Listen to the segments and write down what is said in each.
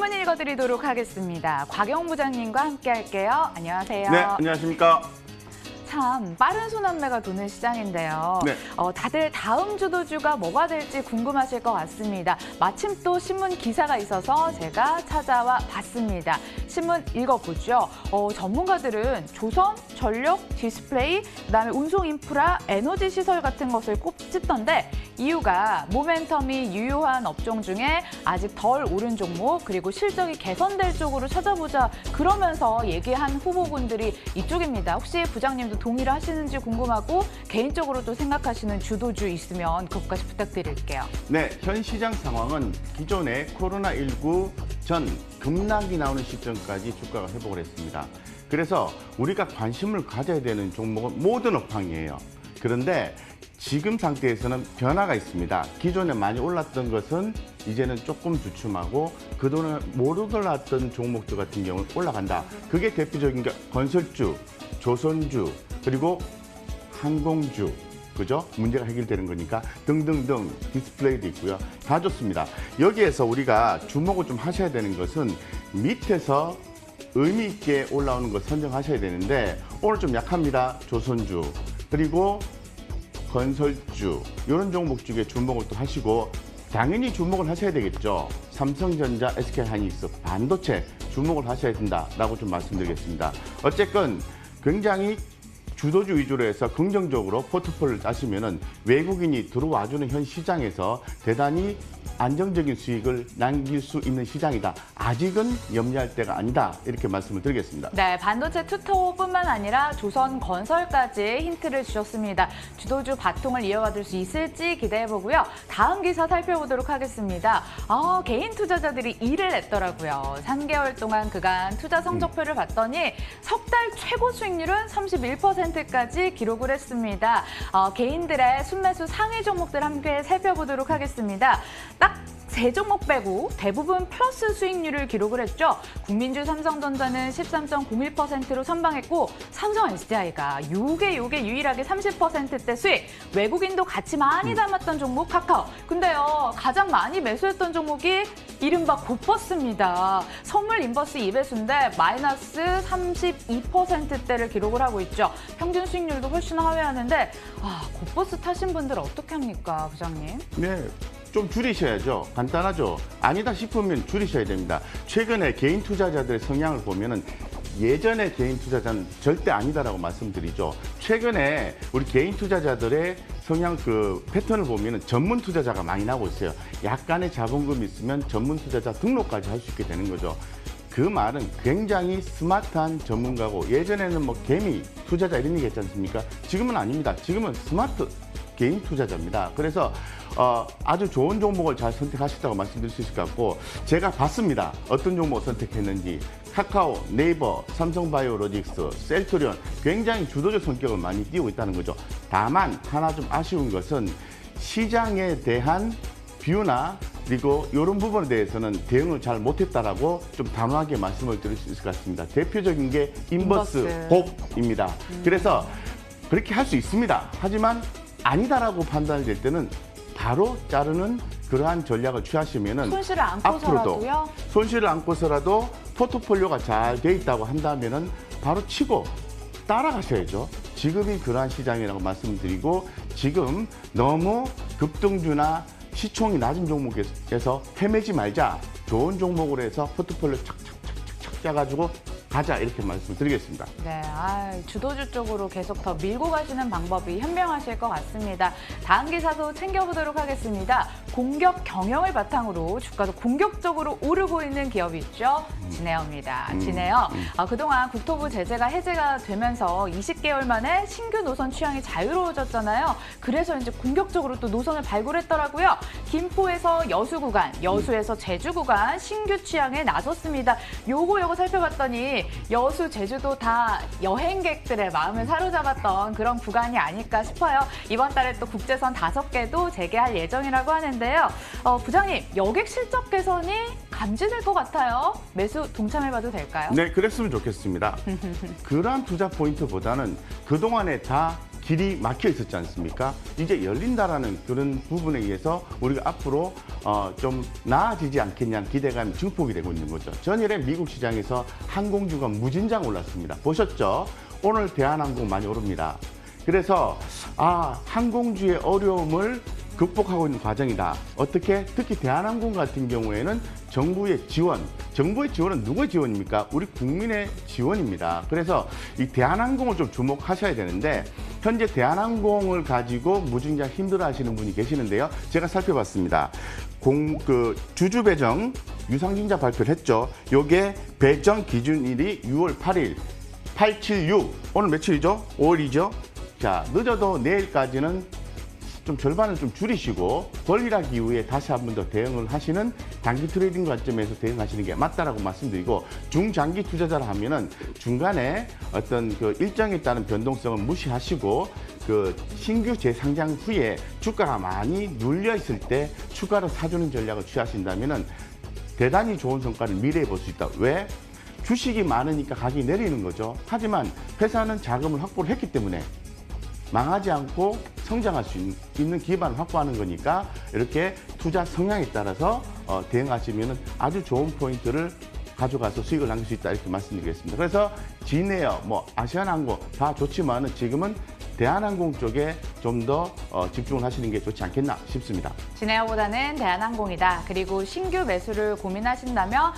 신문 읽어드리도록 하겠습니다. 곽영 부장님과 함께 할게요. 안녕하세요. 네, 안녕하십니까. 참 빠른 순환매가 도는 시장인데요. 네. 다들 다음 주도주가 뭐가 될지 궁금하실 것 같습니다. 마침 또 신문 기사가 있어서 제가 찾아와 봤습니다. 신문 읽어보죠. 전문가들은 조선, 전력, 디스플레이, 그다음에 운송 인프라, 에너지 시설 같은 것을 꼽짓던데 이유가 모멘텀이 유효한 업종 중에 아직 덜 오른 종목 그리고 실적이 개선될 쪽으로 찾아보자 그러면서 얘기한 후보군들이 이쪽입니다. 혹시 부장님도 동의를 하시는지 궁금하고 개인적으로 또 생각하시는 주도주 있으면 그것까지 부탁드릴게요. 네, 현 시장 상황은 기존의 코로나19 전 급락이 나오는 시점까지 주가가 회복을 했습니다. 그래서 우리가 관심을 가져야 되는 종목은 모든 업황이에요. 그런데 지금 상태에서는 변화가 있습니다. 기존에 많이 올랐던 것은 이제는 조금 주춤하고 그동안 못 올랐던 종목들 같은 경우는 올라간다. 그게 대표적인 게 건설주, 조선주, 그리고 항공주, 그죠? 문제가 해결되는 거니까 등등등 디스플레이도 있고요. 다 좋습니다. 여기에서 우리가 주목을 좀 하셔야 되는 것은 밑에서 의미 있게 올라오는 거 선정하셔야 되는데 오늘 좀 약합니다. 조선주, 그리고 건설주 이런 종목 중에 주목을 또 하시고 당연히 주목을 하셔야 되겠죠. 삼성전자, SK하이닉스, 반도체 주목을 하셔야 된다라고 좀 말씀드리겠습니다. 어쨌건 굉장히 주도주 위주로 해서 긍정적으로 포트폴리오를 짜시면은 외국인이 들어와주는 현 시장에서 대단히 안정적인 수익을 남길 수 있는 시장이다. 아직은 염려할 때가 아니다. 이렇게 말씀을 드리겠습니다. 네, 반도체 투톱뿐만 아니라 조선 건설까지 힌트를 주셨습니다. 주도주 바통을 이어받을 수 있을지 기대해보고요. 다음 기사 살펴보도록 하겠습니다. 개인 투자자들이 일을 냈더라고요. 3개월 동안 그간 투자 성적표를 봤더니 석 달 최고 수익률은 31%까지 기록을 했습니다. 개인들의 순매수 상위 종목들 함께 살펴보도록 하겠습니다. 딱 세 종목 빼고 대부분 플러스 수익률을 기록을 했죠. 국민주 삼성전자는 13.01%로 선방했고 삼성 SDI가 요게 유일하게 30%대 수익. 외국인도 같이 많이 담았던 종목 카카오. 근데요, 가장 많이 매수했던 종목이 이른바 고버스입니다. 선물 인버스 2배수인데 마이너스 32%대를 기록을 하고 있죠. 평균 수익률도 훨씬 하회하는데 고버스 타신 분들 어떻게 합니까, 부장님? 네. 좀 줄이셔야죠. 간단하죠. 아니다 싶으면 줄이셔야 됩니다. 최근에 개인 투자자들의 성향을 보면은 예전의 개인 투자자는 절대 아니다라고 말씀드리죠. 최근에 우리 개인 투자자들의 성향 패턴을 보면은 전문 투자자가 많이 나오고 있어요. 약간의 자본금이 있으면 전문 투자자 등록까지 할 수 있게 되는 거죠. 그 말은 굉장히 스마트한 전문가고 예전에는 뭐 개미 투자자 이런 얘기 했지 않습니까? 지금은 아닙니다. 지금은 스마트 개인 투자자입니다. 그래서 아주 좋은 종목을 잘 선택하셨다고 말씀드릴 수 있을 것 같고 제가 봤습니다. 어떤 종목을 선택했는지. 카카오, 네이버, 삼성바이오로직스, 셀트리온 굉장히 주도적 성격을 많이 띄우고 있다는 거죠. 다만 하나 좀 아쉬운 것은 시장에 대한 뷰나 그리고 이런 부분에 대해서는 대응을 잘 못했다라고 좀 단호하게 말씀을 드릴 수 있을 것 같습니다. 대표적인 게 인버스 복입니다. 그래서 그렇게 할 수 있습니다. 하지만 아니다라고 판단이 될 때는 바로 자르는 그러한 전략을 취하시면은 손실을 안고서라도요? 손실을 안고서라도 포트폴리오가 잘 돼 있다고 한다면은 바로 치고 따라가셔야죠. 지금이 그러한 시장이라고 말씀드리고 지금 너무 급등주나 시총이 낮은 종목에서 헤매지 말자. 좋은 종목으로 해서 포트폴리오 착착착착 짜가지고 가자 이렇게 말씀드리겠습니다. 네, 주도주 쪽으로 계속 더 밀고 가시는 방법이 현명하실 것 같습니다. 다음 기사도 챙겨보도록 하겠습니다. 공격 경영을 바탕으로 주가도 공격적으로 오르고 있는 기업이 있죠. 진에어입니다. 진에어. 그동안 국토부 제재가 해제가 되면서 20개월 만에 신규 노선 취향이 자유로워졌잖아요. 그래서 이제 공격적으로 또 노선을 발굴했더라고요. 김포에서 여수 구간, 여수에서 제주 구간 신규 취향에 나섰습니다. 요거 살펴봤더니 여수, 제주도 다 여행객들의 마음을 사로잡았던 그런 구간이 아닐까 싶어요. 이번 달에 또 국제선 5개도 재개할 예정이라고 하는데요. 부장님, 여객 실적 개선이 감지될 것 같아요. 매수 동참해봐도 될까요? 네, 그랬으면 좋겠습니다. 그러한 투자 포인트보다는 그동안에 다 길이 막혀 있었지 않습니까? 이제 열린다라는 그런 부분에 의해서 우리가 앞으로 좀 나아지지 않겠냐는 기대감이 증폭이 되고 있는 거죠. 전일에 미국 시장에서 항공주가 무진장 올랐습니다. 보셨죠? 오늘 대한항공 많이 오릅니다. 그래서 항공주의 어려움을 극복하고 있는 과정이다. 어떻게? 특히 대한항공 같은 경우에는 정부의 지원은 누구의 지원입니까? 우리 국민의 지원입니다. 그래서 이 대한항공을 좀 주목하셔야 되는데 현재 대한항공을 가지고 무진장 힘들어하시는 분이 계시는데요. 제가 살펴봤습니다. 주주 배정 유상증자 발표를 했죠. 요게 배정 기준일이 6월 8일 876 오늘 며칠이죠? 5월이죠? 자, 늦어도 내일까지는 좀 절반을 좀 줄이시고 권리락 이후에 다시 한 번 더 대응을 하시는 단기 트레이딩 관점에서 대응하시는 게 맞다라고 말씀드리고, 중장기 투자자라 하면은 중간에 어떤 그 일정에 따른 변동성을 무시하시고 신규 재상장 후에 주가가 많이 눌려 있을 때 추가로 사주는 전략을 취하신다면은 대단히 좋은 성과를 미래에 볼 수 있다. 왜? 주식이 많으니까 가격이 내리는 거죠. 하지만 회사는 자금을 확보를 했기 때문에 망하지 않고 성장할 수 있는 기반을 확보하는 거니까 이렇게 투자 성향에 따라서 대응하시면 아주 좋은 포인트를 가져가서 수익을 남길 수 있다, 이렇게 말씀드리겠습니다. 그래서 진에어, 아시아나항공 다 좋지만은 지금은 대한항공 쪽에 좀 더 집중을 하시는 게 좋지 않겠나 싶습니다. 진에어보다는 대한항공이다. 그리고 신규 매수를 고민하신다면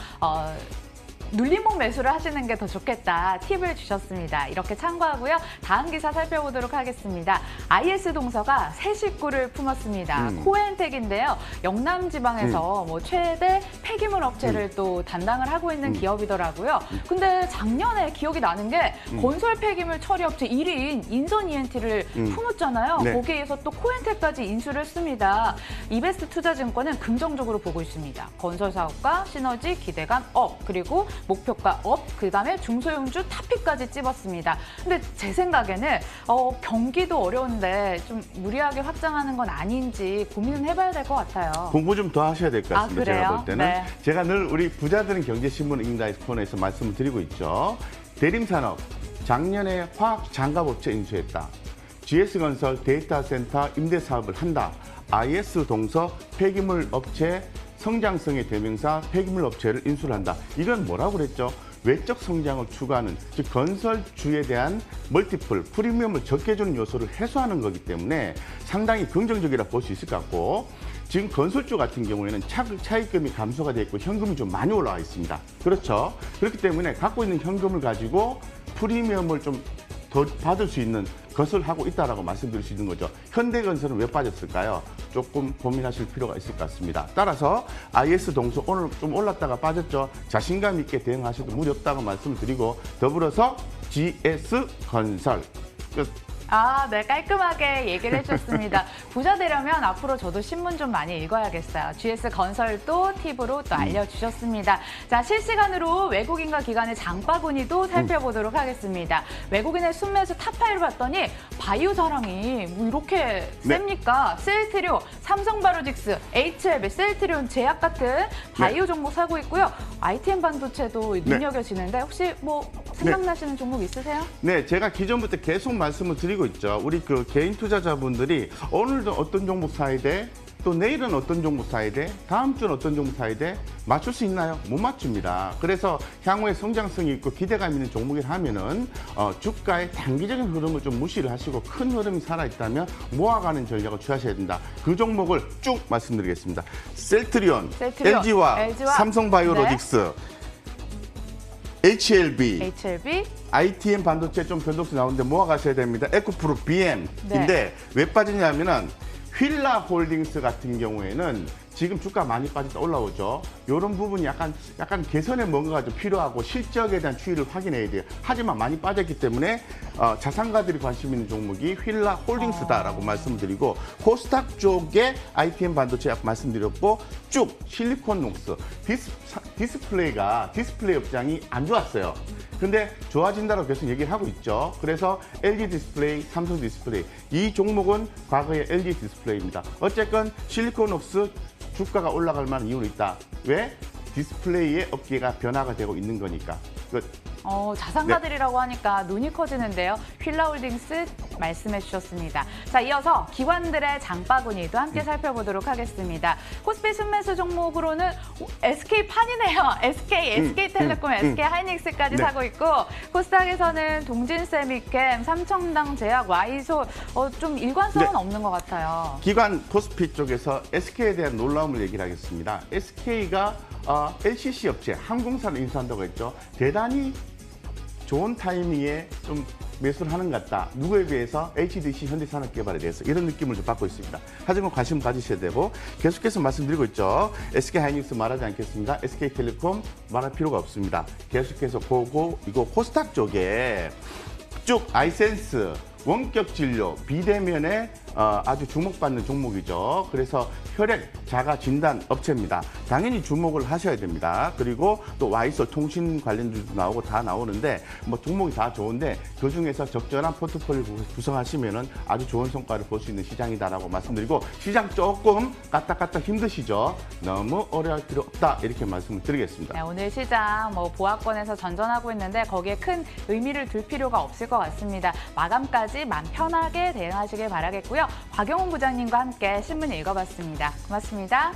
눌림목 매수를 하시는 게 더 좋겠다 팁을 주셨습니다. 이렇게 참고하고요. 다음 기사 살펴보도록 하겠습니다. IS동서가 새 식구를 품었습니다. 코엔텍인데요. 영남 지방에서 최대 폐기물 업체를 또 담당을 하고 있는 기업이더라고요. 근데 작년에 기억이 나는 게 건설 폐기물 처리 업체 1위인 인선 ENT를 품었잖아요. 네. 거기에서 또 코엔텍까지 인수를 했습니다. 이베스트 투자증권은 긍정적으로 보고 있습니다. 건설 사업과 시너지 기대감 업, 그리고 목표가 업, 그다음에 중소형주 타피까지 찝었습니다. 근데 제 생각에는 경기도 어려운데 좀 무리하게 확장하는 건 아닌지 고민은 해봐야 될 것 같아요. 공부 좀 더 하셔야 될 것 같습니다. 그래요? 제가 볼 때는. 네. 제가 늘 우리 부자들은 경제신문 인다이스 코너에서 말씀을 드리고 있죠. 대림산업, 작년에 화학 장갑업체 인수했다. GS건설 데이터 센터 임대 사업을 한다. IS동서 폐기물 업체 성장성의 대명사 폐기물 업체를 인수를 한다. 이건 뭐라고 그랬죠? 외적 성장을 추구하는, 즉 건설주에 대한 멀티플, 프리미엄을 적게 주는 요소를 해소하는 거기 때문에 상당히 긍정적이라 볼 수 있을 것 같고, 지금 건설주 같은 경우에는 차입금이 감소가 되어 있고 현금이 좀 많이 올라와 있습니다. 그렇죠? 그렇기 때문에 갖고 있는 현금을 가지고 프리미엄을 좀 더 받을 수 있는 것을 하고 있다라고 말씀드릴 수 있는 거죠. 현대건설은 왜 빠졌을까요? 조금 고민하실 필요가 있을 것 같습니다. 따라서 IS동서 오늘 좀 올랐다가 빠졌죠. 자신감 있게 대응하셔도 무리 없다고 말씀을 드리고, 더불어서 GS건설 끝. 네, 깔끔하게 얘기를 해주셨습니다. 부자 되려면 앞으로 저도 신문 좀 많이 읽어야겠어요. GS건설도 팁으로 또 알려주셨습니다. 자, 실시간으로 외국인과 기관의 장바구니도 살펴보도록 하겠습니다. 외국인의 순매수 탑5를 봤더니 바이오 자랑이 이렇게 셉니까? 셀트리온, 삼성바이오로직스, HLB, 셀트리온, 제약 같은 바이오 종목 사고 있고요. ITM 반도체도 눈여겨지는데 혹시 생각나시는 종목 있으세요? 네, 제가 기존부터 계속 말씀을 드리고 있죠. 우리 개인 투자자분들이 오늘도 어떤 종목 사야 돼? 또 내일은 어떤 종목 사야 돼? 다음 주는 어떤 종목 사야 돼? 맞출 수 있나요? 못 맞춥니다. 그래서 향후에 성장성이 있고 기대감 있는 종목이라 하면은 주가의 단기적인 흐름을 좀 무시를 하시고 큰 흐름이 살아있다면 모아가는 전략을 취하셔야 된다. 그 종목을 쭉 말씀드리겠습니다. 셀트리온, LG와 삼성바이오로직스, HLB, ITM 반도체 좀 변동성 나오는데 모아가셔야 됩니다. 에코프로 BM인데 왜 빠지냐면은 휠라홀딩스 같은 경우에는 지금 주가 많이 빠졌다 올라오죠. 이런 부분이 약간 개선의 뭔가가 좀 필요하고 실적에 대한 추이를 확인해야 돼요. 하지만 많이 빠졌기 때문에 자산가들이 관심 있는 종목이 휠라홀딩스다라고 말씀드리고, 코스닥 쪽에 ITM 반도체 아까 말씀드렸고, 쭉 실리콘녹스, 디스플레이 업장이 안 좋았어요. 근데 좋아진다고 계속 얘기를 하고 있죠. 그래서 LG 디스플레이, 삼성 디스플레이, 이 종목은 과거의 LG 디스플레이입니다. 어쨌건 실리콘녹스 주가가 올라갈 만한 이유는 있다. 왜? 디스플레이의 업계가 변화가 되고 있는 거니까. 자산가들이라고 하니까 눈이 커지는데요. 휠라홀딩스, 말씀해 주셨습니다. 자, 이어서 기관들의 장바구니도 함께 살펴보도록 하겠습니다. 코스피 순매수 종목으로는 SK판이네요. SK텔레콤, SK하이닉스까지 네. 사고 있고 코스닥에서는 동진세미캠, 삼청당 제약, 와이솔 좀 일관성은 네. 없는 것 같아요. 기관 코스피 쪽에서 SK에 대한 놀라움을 얘기를 하겠습니다. SK가 LCC 업체, 항공사를 인수한다고 했죠. 대단히 좋은 타이밍에 좀 매수를 하는 것 같다. 누구에 비해서 HDC 현대산업개발에 대해서 이런 느낌을 좀 받고 있습니다. 하지만 관심 가지셔야 되고 계속해서 말씀드리고 있죠. SK하이닉스 말하지 않겠습니다. SK텔레콤 말할 필요가 없습니다. 계속해서 보고 이거 코스닥 쪽에 쭉 아이센스 원격 진료 비대면에 아주 주목받는 종목이죠. 그래서 혈액 자가 진단 업체입니다. 당연히 주목을 하셔야 됩니다. 그리고 또 와이솔 통신 관련주도 나오고 다 나오는데 뭐 종목이 다 좋은데 그 중에서 적절한 포트폴리오 구성하시면은 아주 좋은 성과를 볼 수 있는 시장이다라고 말씀드리고 시장 조금 까딱까딱 힘드시죠. 너무 어려할 필요 없다 이렇게 말씀을 드리겠습니다. 네, 오늘 시장 보합권에서 전전하고 있는데 거기에 큰 의미를 둘 필요가 없을 것 같습니다. 마감까지 마음 편하게 대응하시길 바라겠고요. 박영훈 부장님과 함께 신문 읽어봤습니다. 고맙습니다.